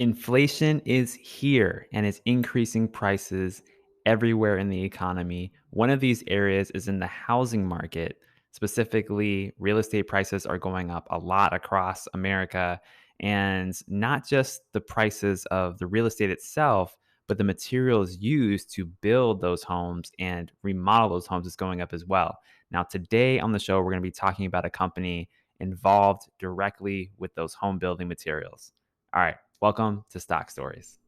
Inflation is here and it's increasing prices everywhere in the economy. One of these areas is in the housing market. Specifically, real estate prices are going up a lot across America. And not just the prices of the real estate itself, but the materials used to build those homes and remodel those homes is going up as well. Now, today on the show, we're going to be talking about a company involved directly with those home building materials. All right. Welcome to Stock Stories.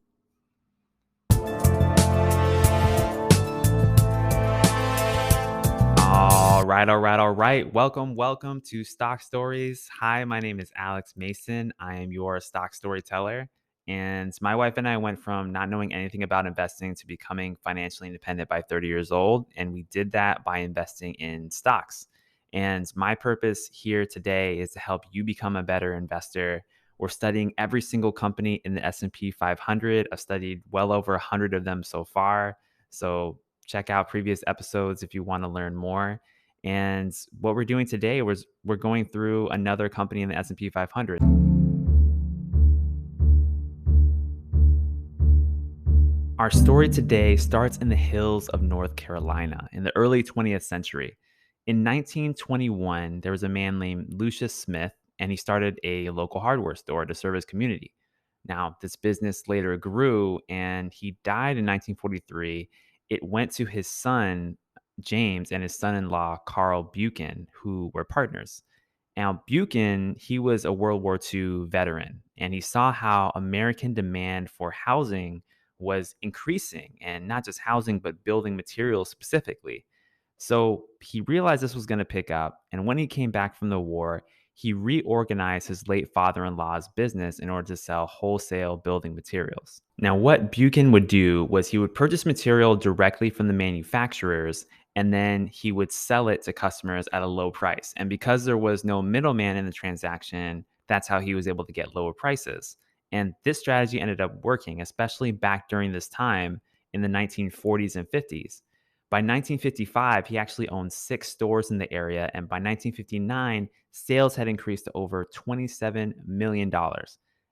All right. Welcome to Stock Stories. Hi, my name is Alex Mason. I am your stock storyteller. And my wife and I went from not knowing anything about investing to becoming financially independent by 30 years old. And we did that by investing in stocks. And my purpose here today is to help you become a better investor. We're studying every single company in the S&P 500. I've studied well over 100 of them so far. So check out previous episodes if you want to learn more. And what we're doing today was we're going through another company in the S&P 500. Our story today starts in the hills of North Carolina in the early 20th century. In 1921, there was a man named Lucius Smith, and he started a local hardware store to serve his community. Now, this business later grew, and he died in 1943. It went to his son, James, and his son in law, Carl Buchan, who were partners. Now, Buchan, he was a World War II veteran, and he saw how American demand for housing was increasing, and not just housing, but building materials specifically. So he realized this was going to pick up. And when he came back from the war, he reorganized his late father in law's business in order to sell wholesale building materials. Now, what Buchan would do was he would purchase material directly from the manufacturers and then he would sell it to customers at a low price. And because there was no middleman in the transaction, that's how he was able to get lower prices. And this strategy ended up working, especially back during this time in the 1940s and 50s. By 1955, he actually owned 6 stores in the area. And by 1959, sales had increased to over $27 million.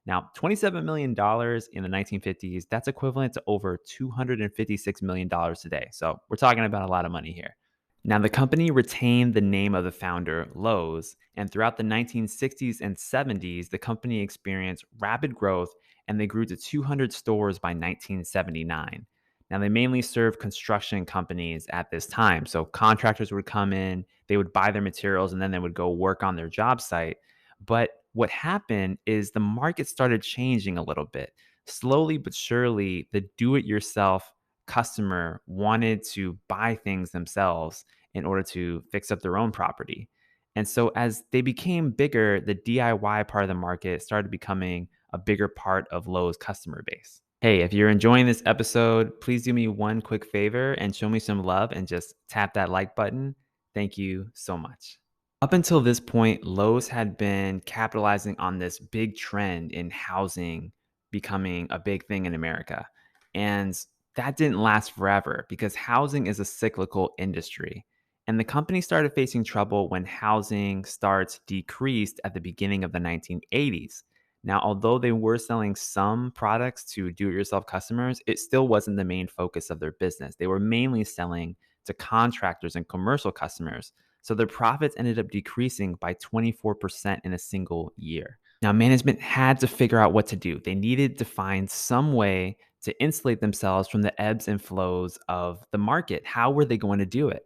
Now, $27 million in the 1950s, that's equivalent to over $256 million today. So we're talking about a lot of money here. Now, the company retained the name of the founder, Lowe's, and throughout the 1960s and 70s, the company experienced rapid growth and they grew to 200 stores by 1979. Now, they mainly served construction companies at this time. So, contractors would come in, they would buy their materials, and then they would go work on their job site. But what happened is the market started changing a little bit. Slowly but surely, the do it yourself customer wanted to buy things themselves in order to fix up their own property. And so as they became bigger, the DIY part of the market started becoming a bigger part of Lowe's customer base. Hey, if you're enjoying this episode, please do me one quick favor and show me some love and just tap that like button. Thank you so much. Up until this point, Lowe's had been capitalizing on this big trend in housing becoming a big thing in America. And that didn't last forever because housing is a cyclical industry. And the company started facing trouble when housing starts decreased at the beginning of the 1980s. Now, although they were selling some products to do it yourself customers, it still wasn't the main focus of their business. They were mainly selling to contractors and commercial customers. So their profits ended up decreasing by 24% in a single year. Now, management had to figure out what to do. They needed to find some way to insulate themselves from the ebbs and flows of the market. How were they going to do it?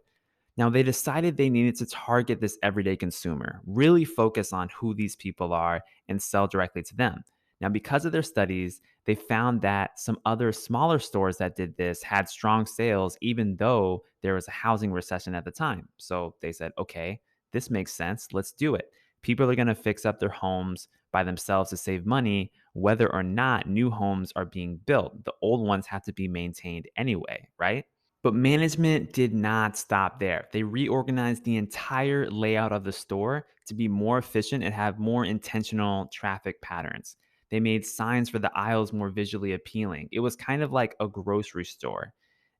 Now, they decided they needed to target this everyday consumer, really focus on who these people are and sell directly to them. Now, because of their studies, they found that some other smaller stores that did this had strong sales, even though there was a housing recession at the time. So they said, okay, this makes sense. Let's do it. People are going to fix up their homes by themselves to save money, whether or not new homes are being built. The old ones have to be maintained anyway, right? But management did not stop there. They reorganized the entire layout of the store to be more efficient and have more intentional traffic patterns. They made signs for the aisles more visually appealing. It was kind of like a grocery store.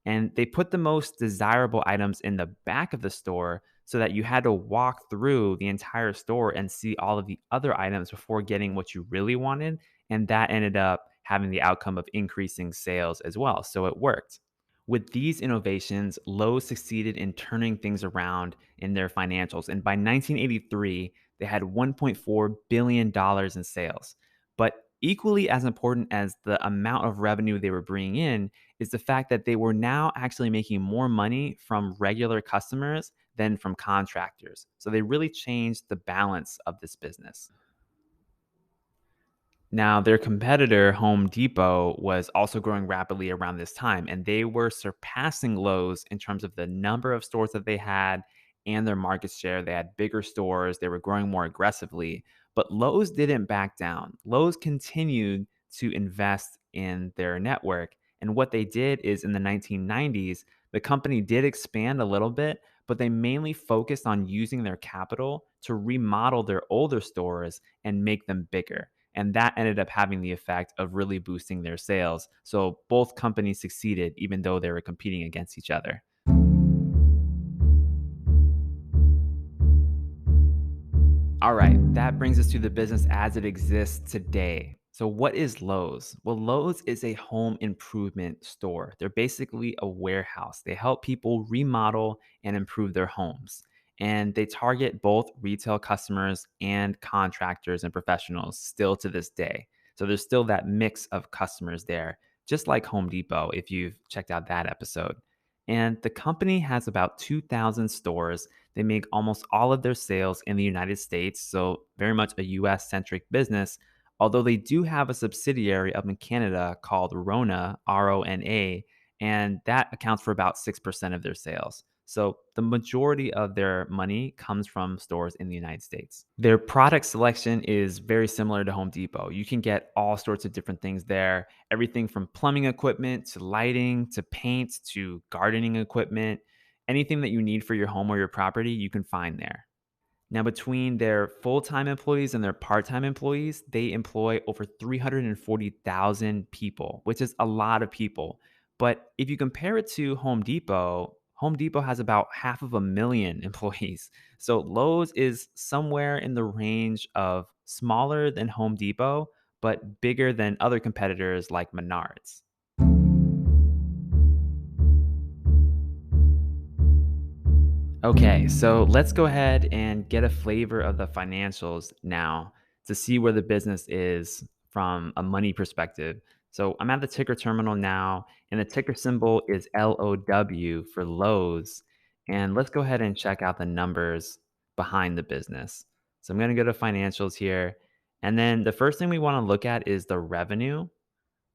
And they put the most desirable items in the back of the store so that you had to walk through the entire store and see all of the other items before getting what you really wanted. And that ended up having the outcome of increasing sales as well. So it worked. With these innovations, Lowe succeeded in turning things around in their financials. And by 1983, they had $1.4 billion dollars in sales. But equally as important as the amount of revenue they were bringing in is the fact that they were now actually making more money from regular customers than from contractors. So they really changed the balance of this business. Now, their competitor, Home Depot, was also growing rapidly around this time, and they were surpassing Lowe's in terms of the number of stores that they had and their market share. They had bigger stores, they were growing more aggressively, but Lowe's didn't back down. Lowe's continued to invest in their network. And what they did is in the 1990s, the company did expand a little bit, but they mainly focused on using their capital to remodel their older stores and make them bigger. And that ended up having the effect of really boosting their sales. So both companies succeeded, even though they were competing against each other. All right, that brings us to the business as it exists today. So, what is Lowe's? Well, Lowe's is a home improvement store. They're basically a warehouse. They help people remodel and improve their homes. And they target both retail customers and contractors and professionals still to this day. So, there's still that mix of customers there, just like Home Depot, if you've checked out that episode. And the company has about 2,000 stores. They make almost all of their sales in the United States, so very much a US centric business. Although they do have a subsidiary up in Canada called Rona, Rona, and that accounts for about 6% of their sales. So the majority of their money comes from stores in the United States. Their product selection is very similar to Home Depot. You can get all sorts of different things there, everything from plumbing equipment to lighting to paint to gardening equipment. Anything that you need for your home or your property, you can find there. Now, between their full time employees and their part time employees, they employ over 340,000 people, which is a lot of people. But if you compare it to Home Depot has about half of a million employees. So Lowe's is somewhere in the range of smaller than Home Depot, but bigger than other competitors like Menards. Okay, so let's go ahead and get a flavor of the financials now to see where the business is from a money perspective. So I'm at the ticker terminal now, and the ticker symbol is LOW for Lowe's. And let's go ahead and check out the numbers behind the business. So I'm going to go to financials here. And then the first thing we want to look at is the revenue.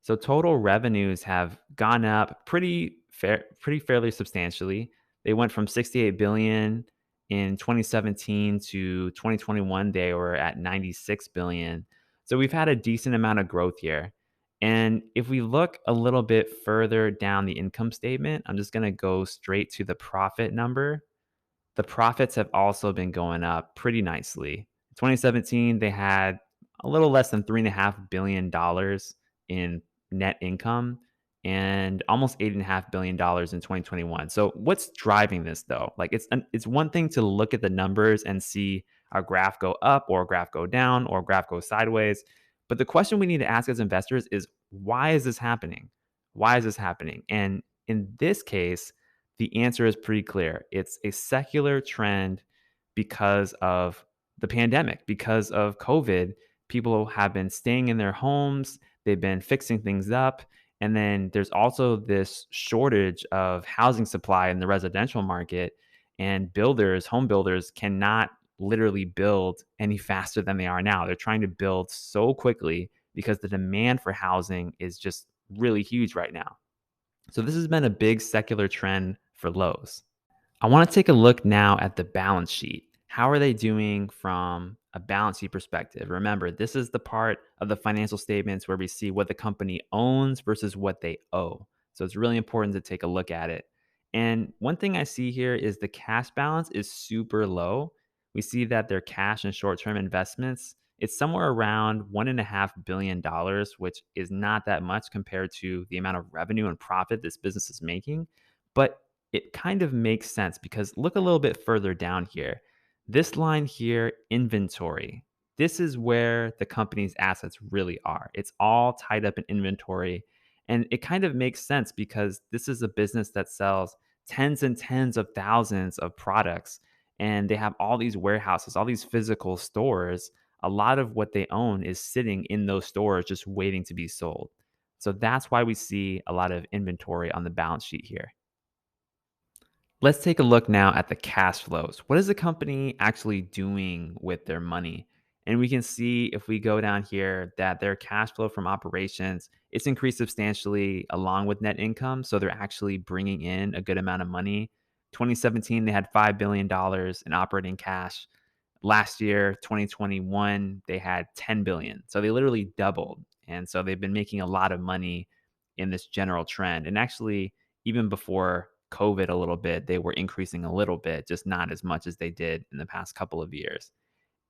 So total revenues have gone up pretty fairly substantially. They went from 68 billion in 2017 to 2021 they were at 96 billion. So we've had a decent amount of growth here. And if we look a little bit further down the income statement, I'm just going to go straight to the profit number. The profits have also been going up pretty nicely. 2017, they had a little less than $3.5 billion in net income and almost $8.5 billion in 2021. So what's driving this though? Like it's one thing to look at the numbers and see a graph go up or a graph go down or a graph go sideways. But the question we need to ask as investors is why is this happening? Why is this happening? And in this case, the answer is pretty clear. It's a secular trend because of the pandemic, because of COVID. People have been staying in their homes, they've been fixing things up. And then there's also this shortage of housing supply in the residential market. And home builders, cannot literally build any faster than they are now. They're trying to build so quickly because the demand for housing is just really huge right now. So this has been a big secular trend for Lowe's. I want to take a look now at the balance sheet. How are they doing from a balance sheet perspective? Remember, this is the part of the financial statements where we see what the company owns versus what they owe. So it's really important to take a look at it. And one thing I see here is the cash balance is super low. We see that their cash and short-term investments, it's somewhere around $1.5 billion, which is not that much compared to the amount of revenue and profit this business is making. But it kind of makes sense because look a little bit further down here. This line here, inventory. this is where the company's assets really are. It's all tied up in inventory. And it kind of makes sense because this is a business that sells tens and tens of thousands of products. And they have all these warehouses, all these physical stores. A lot of what they own is sitting in those stores just waiting to be sold. So that's why we see a lot of inventory on the balance sheet here. Let's take a look now at the cash flows. What is the company actually doing with their money? And we can see if we go down here that their cash flow from operations it's increased substantially along with net income. So they're actually bringing in a good amount of money. 2017, they had $5 billion in operating cash. Last year, 2021, they had 10 billion. So they literally doubled. And so they've been making a lot of money in this general trend. And actually, even before COVID a little bit, they were increasing a little bit, just not as much as they did in the past couple of years.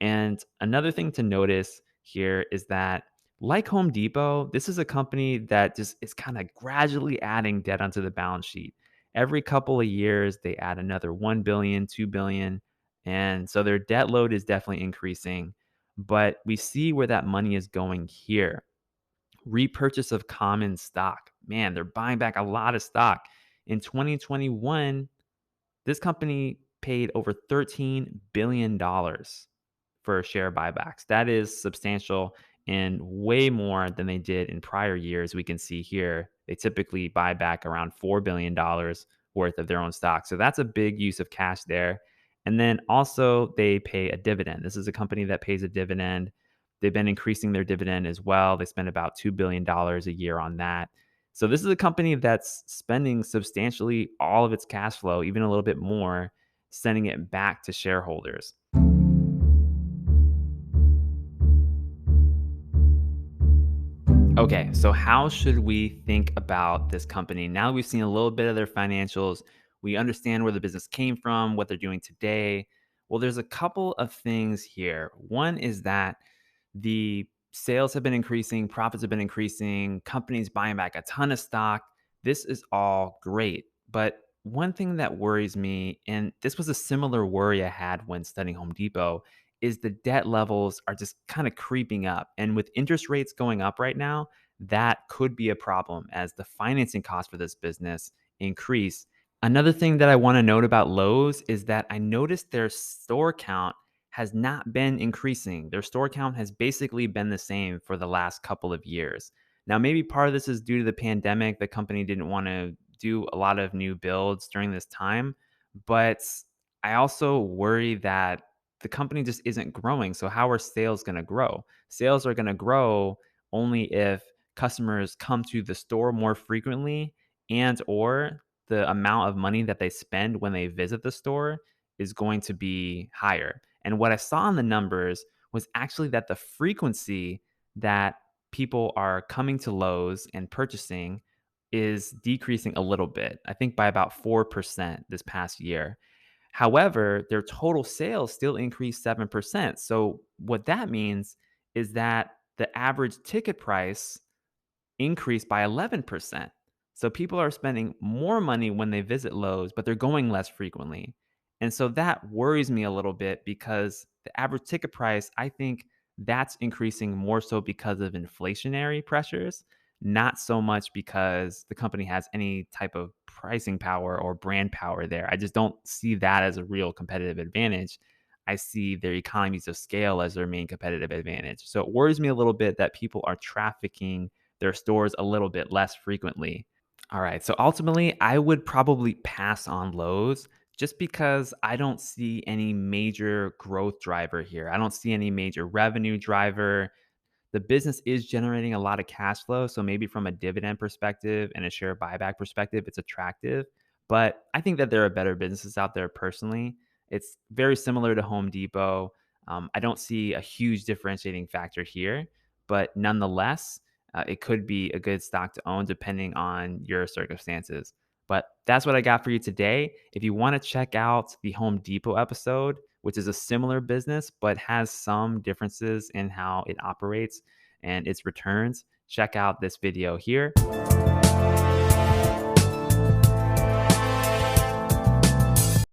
And another thing to notice here is that, like Home Depot, this is a company that just is kind of gradually adding debt onto the balance sheet. Every couple of years, they add another 1 billion, 2 billion. And so their debt load is definitely increasing. But we see where that money is going here. Repurchase of common stock. Man, they're buying back a lot of stock. In 2021, this company paid over $13 billion for share buybacks. That is substantial and way more than they did in prior years. We can see here they typically buy back around $4 billion worth of their own stock. So that's a big use of cash there. And then also they pay a dividend. This is a company that pays a dividend. They've been increasing their dividend as well. They spend about $2 billion a year on that. So this is a company that's spending substantially all of its cash flow, even a little bit more, sending it back to shareholders. Okay, so how should we think about this company? Now that we've seen a little bit of their financials, we understand where the business came from, what they're doing today. Well, there's a couple of things here. One is that the sales have been increasing, profits have been increasing, companies buying back a ton of stock. This is all great. But one thing that worries me, and this was a similar worry I had when studying Home Depot, is the debt levels are just kind of creeping up. And with interest rates going up right now, that could be a problem as the financing costs for this business increase. Another thing that I want to note about Lowe's is that I noticed their store count has not been increasing. Their store count has basically been the same for the last couple of years. Now, maybe part of this is due to the pandemic. The company didn't want to do a lot of new builds during this time, but I also worry that the company just isn't growing. So, how are sales going to grow? Sales are going to grow only if customers come to the store more frequently and or the amount of money that they spend when they visit the store is going to be higher. And what I saw in the numbers was actually that the frequency that people are coming to Lowe's and purchasing is decreasing a little bit. I think by about 4% this past year. However, their total sales still increased 7%. So what that means is that the average ticket price increased by 11%. So people are spending more money when they visit Lowe's, but they're going less frequently. And so that worries me a little bit because the average ticket price, I think that's increasing more so because of inflationary pressures, not so much because the company has any type of pricing power or brand power there. I just don't see that as a real competitive advantage. I see their economies of scale as their main competitive advantage. So it worries me a little bit that people are trafficking their stores a little bit less frequently. All right. So ultimately, I would probably pass on Lowe's just because I don't see any major growth driver here. I don't see any major revenue driver. The business is generating a lot of cash flow. So maybe from a dividend perspective and a share buyback perspective, it's attractive. But I think that there are better businesses out there personally. It's very similar to Home Depot. I don't see a huge differentiating factor here, but nonetheless, it could be a good stock to own depending on your circumstances. But that's what I got for you today. If you want to check out the Home Depot episode, which is a similar business but has some differences in how it operates and its returns, check out this video here.